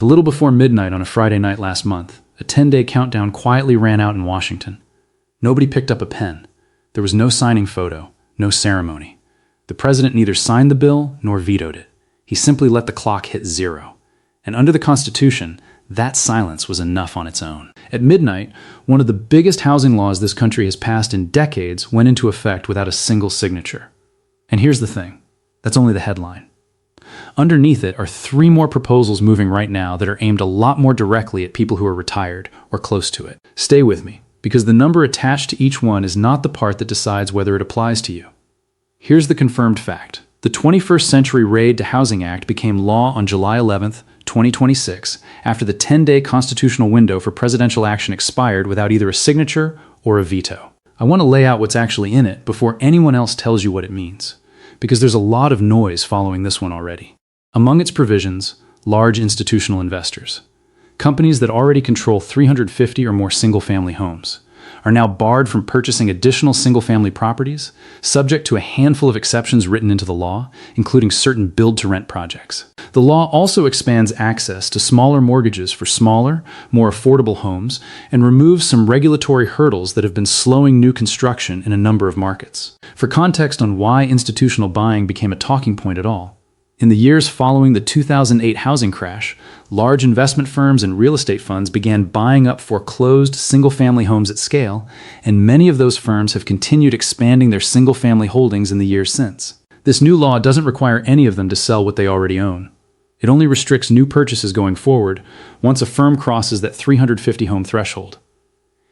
A little before midnight on a Friday night last month, a 10-day countdown quietly ran out in Washington. Nobody picked up a pen. There was no signing photo, no ceremony. The president neither signed the bill nor vetoed it. He simply let the clock hit 0. And under the Constitution, that silence was enough on its own. At midnight, one of the biggest housing laws this country has passed in decades went into effect without a single signature. And here's the thing, that's only the headline. Underneath it are 3 more proposals moving right now that are aimed a lot more directly at people who are retired or close to it. Stay with me, because the number attached to each one is not the part that decides whether it applies to you. Here's the confirmed fact. The 21st Century Raid to Housing Act became law on July 11th, 2026, after the 10-day constitutional window for presidential action expired without either a signature or a veto. I want to lay out what's actually in it before anyone else tells you what it means, because there's a lot of noise following this one already. Among its provisions, large institutional investors. Companies that already control 350 or more single-family homes are now barred from purchasing additional single-family properties, subject to a handful of exceptions written into the law, including certain build-to-rent projects. The law also expands access to smaller mortgages for smaller, more affordable homes, and removes some regulatory hurdles that have been slowing new construction in a number of markets. For context on why institutional buying became a talking point at all, in the years following the 2008 housing crash, large investment firms and real estate funds began buying up foreclosed single-family homes at scale, and many of those firms have continued expanding their single-family holdings in the years since. This new law doesn't require any of them to sell what they already own. It only restricts new purchases going forward once a firm crosses that 350 home threshold.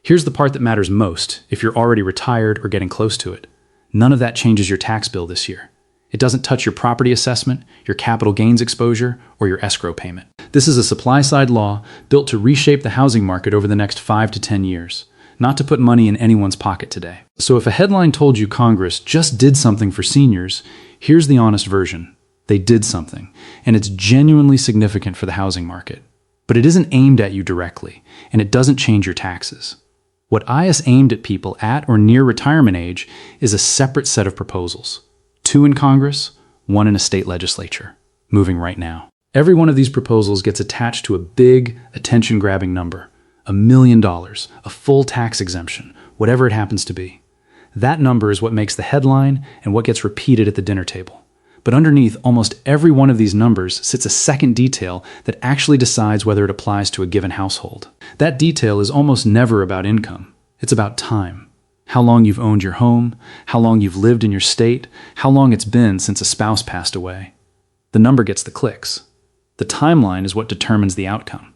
Here's the part that matters most if you're already retired or getting close to it. None of that changes your tax bill this year. It doesn't touch your property assessment, your capital gains exposure, or your escrow payment. This is a supply-side law built to reshape the housing market over the next 5 to 10 years, not to put money in anyone's pocket today. So if a headline told you Congress just did something for seniors, here's the honest version. They did something, and it's genuinely significant for the housing market. But it isn't aimed at you directly, and it doesn't change your taxes. What IS aimed at people at or near retirement age is a separate set of proposals. 2 in Congress, 1 in a state legislature, moving right now. Every one of these proposals gets attached to a big, attention-grabbing number, $1 million, a full tax exemption, whatever it happens to be. That number is what makes the headline and what gets repeated at the dinner table. But underneath almost every one of these numbers sits a second detail that actually decides whether it applies to a given household. That detail is almost never about income. It's about time. How long you've owned your home, how long you've lived in your state, how long it's been since a spouse passed away. The number gets the clicks. The timeline is what determines the outcome.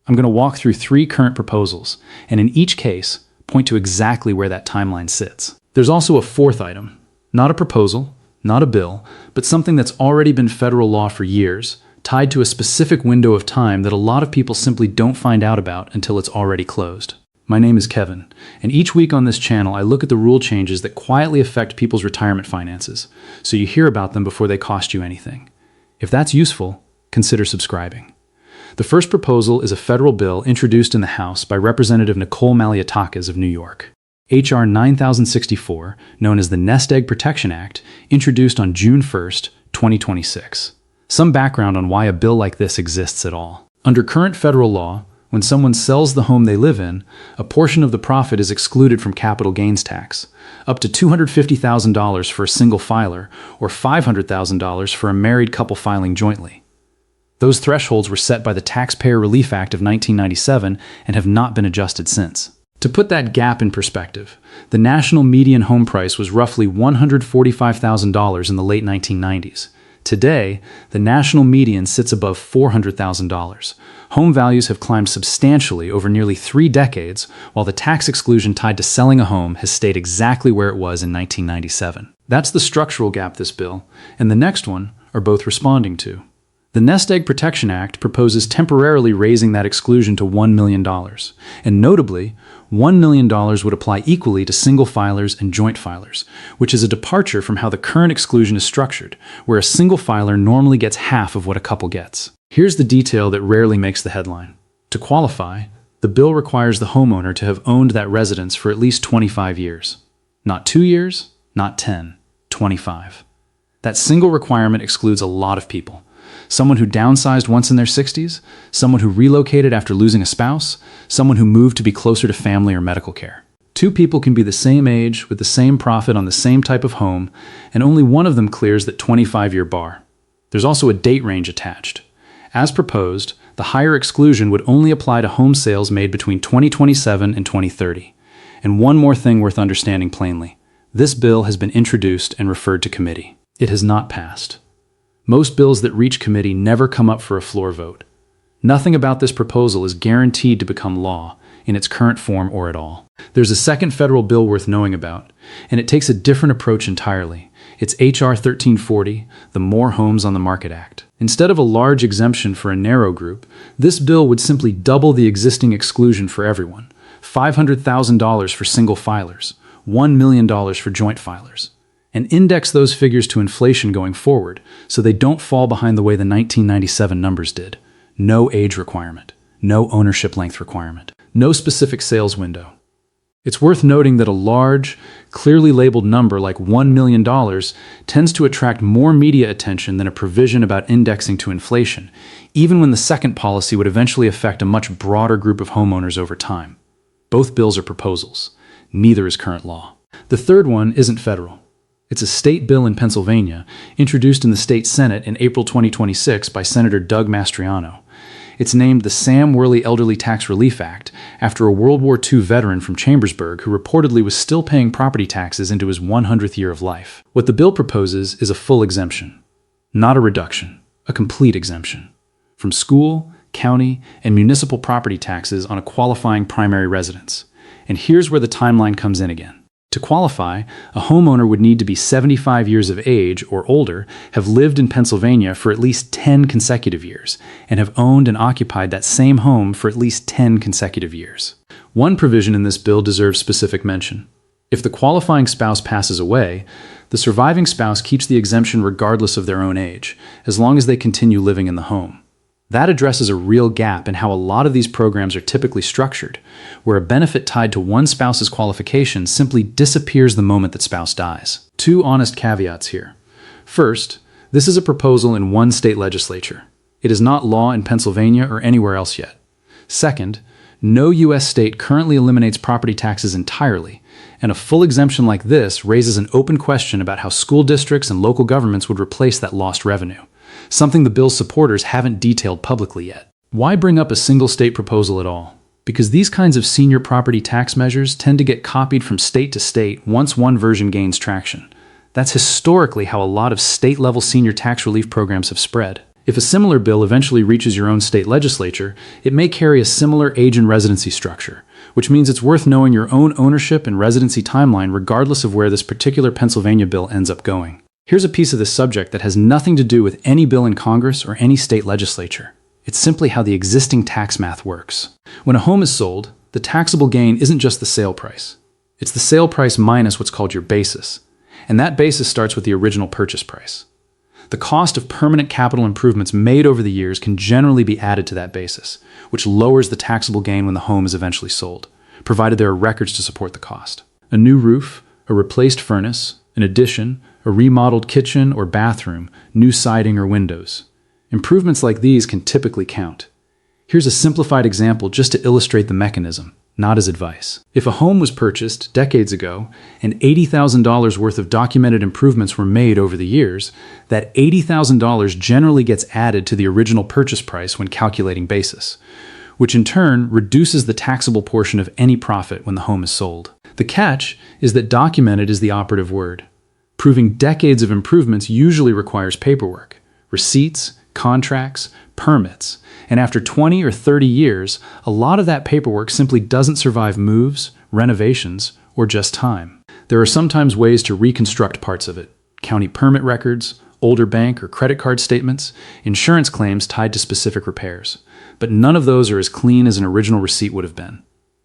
I'm going to walk through 3 current proposals, and in each case, point to exactly where that timeline sits. There's also a 4th item, not a proposal, not a bill, but something that's already been federal law for years, tied to a specific window of time that a lot of people simply don't find out about until it's already closed. My name is Kevin, and each week on this channel I look at the rule changes that quietly affect people's retirement finances, so you hear about them before they cost you anything. If that's useful, consider subscribing. The first proposal is a federal bill introduced in the House by Representative Nicole Malliotakis of New York. H.R. 9064, known as the Nest Egg Protection Act, introduced on June 1st, 2026. Some background on why a bill like this exists at all. Under current federal law, when someone sells the home they live in, a portion of the profit is excluded from capital gains tax, up to $250,000 for a single filer or $500,000 for a married couple filing jointly. Those thresholds were set by the Taxpayer Relief Act of 1997 and have not been adjusted since. To put that gap in perspective, the national median home price was roughly $145,000 in the late 1990s. Today, the national median sits above $400,000. Home values have climbed substantially over nearly 3 decades, while the tax exclusion tied to selling a home has stayed exactly where it was in 1997. That's the structural gap this bill, and the next one, are both responding to. The Nest Egg Protection Act proposes temporarily raising that exclusion to $1 million, and notably, $1 million would apply equally to single filers and joint filers, which is a departure from how the current exclusion is structured, where a single filer normally gets half of what a couple gets. Here's the detail that rarely makes the headline. To qualify, the bill requires the homeowner to have owned that residence for at least 25 years. Not 2 years, not 10, 25. That single requirement excludes a lot of people. Someone who downsized once in their 60s? Someone who relocated after losing a spouse? Someone who moved to be closer to family or medical care? Two people can be the same age, with the same profit on the same type of home, and only one of them clears that 25-year bar. There's also a date range attached. As proposed, the higher exclusion would only apply to home sales made between 2027 and 2030. And one more thing worth understanding plainly. This bill has been introduced and referred to committee. It has not passed. Most bills that reach committee never come up for a floor vote. Nothing about this proposal is guaranteed to become law, in its current form or at all. There's a second federal bill worth knowing about, and it takes a different approach entirely. It's H.R. 1340, the More Homes on the Market Act. Instead of a large exemption for a narrow group, this bill would simply double the existing exclusion for everyone. $500,000 for single filers, $1 million for joint filers, and index those figures to inflation going forward so they don't fall behind the way the 1997 numbers did. No age requirement, no ownership length requirement, no specific sales window. It's worth noting that a large, clearly labeled number like $1 million tends to attract more media attention than a provision about indexing to inflation, even when the second policy would eventually affect a much broader group of homeowners over time. Both bills are proposals. Neither is current law. The third one isn't federal. It's a state bill in Pennsylvania, introduced in the state Senate in April 2026 by Senator Doug Mastriano. It's named the Sam Worley Elderly Tax Relief Act after a World War II veteran from Chambersburg who reportedly was still paying property taxes into his 100th year of life. What the bill proposes is a full exemption, not a reduction, a complete exemption, from school, county, and municipal property taxes on a qualifying primary residence. And here's where the timeline comes in again. To qualify, a homeowner would need to be 75 years of age or older, have lived in Pennsylvania for at least 10 consecutive years, and have owned and occupied that same home for at least 10 consecutive years. One provision in this bill deserves specific mention. If the qualifying spouse passes away, the surviving spouse keeps the exemption regardless of their own age, as long as they continue living in the home. That addresses a real gap in how a lot of these programs are typically structured, where a benefit tied to one spouse's qualifications simply disappears the moment that spouse dies. Two honest caveats here. First, this is a proposal in one state legislature. It is not law in Pennsylvania or anywhere else yet. Second, no U.S. state currently eliminates property taxes entirely, and a full exemption like this raises an open question about how school districts and local governments would replace that lost revenue. Something the bill's supporters haven't detailed publicly yet. Why bring up a single state proposal at all? Because these kinds of senior property tax measures tend to get copied from state to state once one version gains traction. That's historically how a lot of state-level senior tax relief programs have spread. If a similar bill eventually reaches your own state legislature, it may carry a similar age and residency structure, which means it's worth knowing your own ownership and residency timeline regardless of where this particular Pennsylvania bill ends up going. Here's a piece of this subject that has nothing to do with any bill in Congress or any state legislature. It's simply how the existing tax math works. When a home is sold, the taxable gain isn't just the sale price. It's the sale price minus what's called your basis. And that basis starts with the original purchase price. The cost of permanent capital improvements made over the years can generally be added to that basis, which lowers the taxable gain when the home is eventually sold, provided there are records to support the cost. A new roof, a replaced furnace, an addition, a remodeled kitchen or bathroom, new siding or windows. Improvements like these can typically count. Here's a simplified example just to illustrate the mechanism, not as advice. If a home was purchased decades ago and $80,000 worth of documented improvements were made over the years, that $80,000 generally gets added to the original purchase price when calculating basis, which in turn reduces the taxable portion of any profit when the home is sold. The catch is that documented is the operative word. Proving decades of improvements usually requires paperwork, receipts, contracts, permits, and after 20 or 30 years, a lot of that paperwork simply doesn't survive moves, renovations, or just time. There are sometimes ways to reconstruct parts of it: county permit records, older bank or credit card statements, insurance claims tied to specific repairs. But none of those are as clean as an original receipt would have been.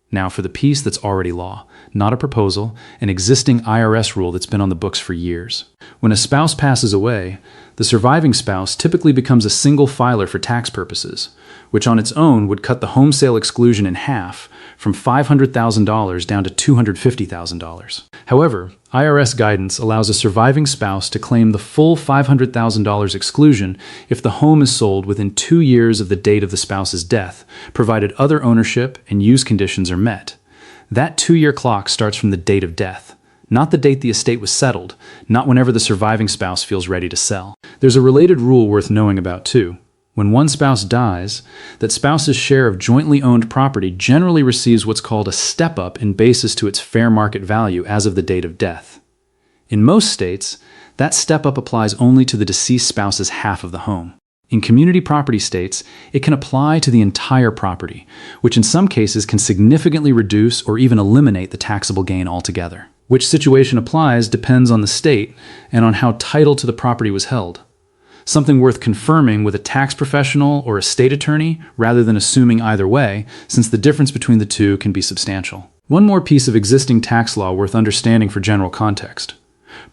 Now for the piece that's already law, not a proposal, an existing IRS rule that's been on the books for years. When a spouse passes away, The surviving spouse typically becomes a single filer for tax purposes, which on its own would cut the home sale exclusion in half from $500,000 down to $250,000. However, IRS guidance allows a surviving spouse to claim the full $500,000 exclusion if the home is sold within 2 years of the date of the spouse's death, provided other ownership and use conditions are met. That 2-year clock starts from the date of death, not the date the estate was settled, not whenever the surviving spouse feels ready to sell. There's a related rule worth knowing about too. When one spouse dies, that spouse's share of jointly owned property generally receives what's called a step-up in basis to its fair market value as of the date of death. In most states, that step-up applies only to the deceased spouse's half of the home. In community property states, it can apply to the entire property, which in some cases can significantly reduce or even eliminate the taxable gain altogether. Which situation applies depends on the state and on how title to the property was held. Something worth confirming with a tax professional or a state attorney rather than assuming either way, since the difference between the two can be substantial. One more piece of existing tax law worth understanding for general context.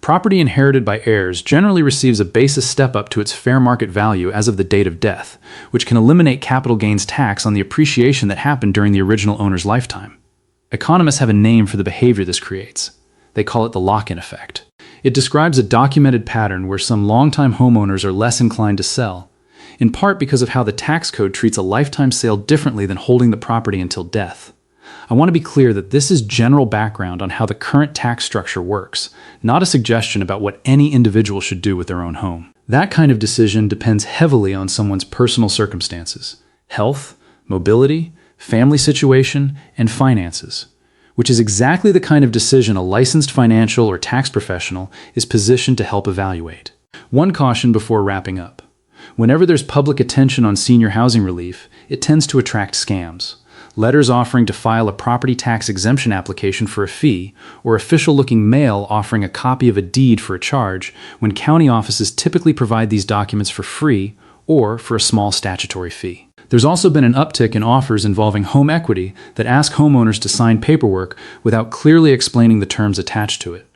Property inherited by heirs generally receives a basis step-up to its fair market value as of the date of death, which can eliminate capital gains tax on the appreciation that happened during the original owner's lifetime. Economists have a name for the behavior this creates. They call it the lock-in effect. It describes a documented pattern where some longtime homeowners are less inclined to sell, in part because of how the tax code treats a lifetime sale differently than holding the property until death. I want to be clear that this is general background on how the current tax structure works, not a suggestion about what any individual should do with their own home. That kind of decision depends heavily on someone's personal circumstances, health, mobility, family situation, and finances, which is exactly the kind of decision a licensed financial or tax professional is positioned to help evaluate. One caution before wrapping up. Whenever there's public attention on senior housing relief, it tends to attract scams. Letters offering to file a property tax exemption application for a fee, or official-looking mail offering a copy of a deed for a charge, when county offices typically provide these documents for free or for a small statutory fee. There's also been an uptick in offers involving home equity that ask homeowners to sign paperwork without clearly explaining the terms attached to it.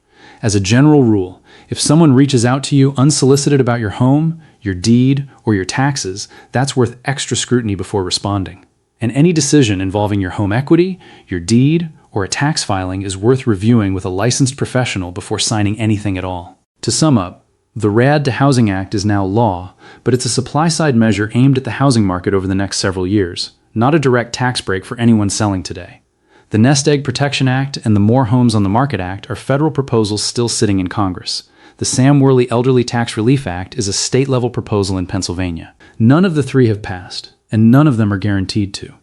As a general rule, if someone reaches out to you unsolicited about your home, your deed, or your taxes, that's worth extra scrutiny before responding. And any decision involving your home equity, your deed, or a tax filing is worth reviewing with a licensed professional before signing anything at all. To sum up, the RAD to Housing Act is now law, but it's a supply-side measure aimed at the housing market over the next several years, not a direct tax break for anyone selling today. The Nest Egg Protection Act and the More Homes on the Market Act are federal proposals still sitting in Congress. The Sam Worley Elderly Tax Relief Act is a state-level proposal in Pennsylvania. None of the three have passed, and none of them are guaranteed to.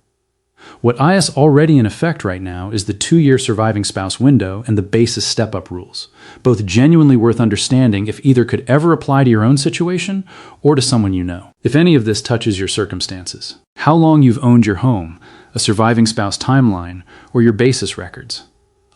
What is already in effect right now is the 2-year surviving spouse window and the basis step-up rules, both genuinely worth understanding if either could ever apply to your own situation or to someone you know. If any of this touches your circumstances, how long you've owned your home, a surviving spouse timeline, or your basis records.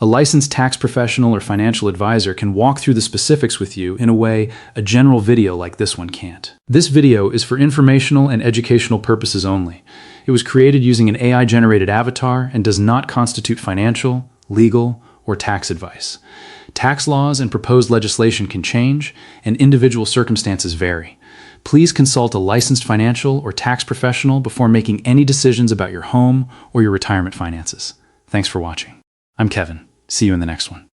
A licensed tax professional or financial advisor can walk through the specifics with you in a way a general video like this one can't. This video is for informational and educational purposes only. It was created using an AI-generated avatar and does not constitute financial, legal, or tax advice. Tax laws and proposed legislation can change, and individual circumstances vary. Please consult a licensed financial or tax professional before making any decisions about your home or your retirement finances. Thanks for watching. I'm Kevin. See you in the next one.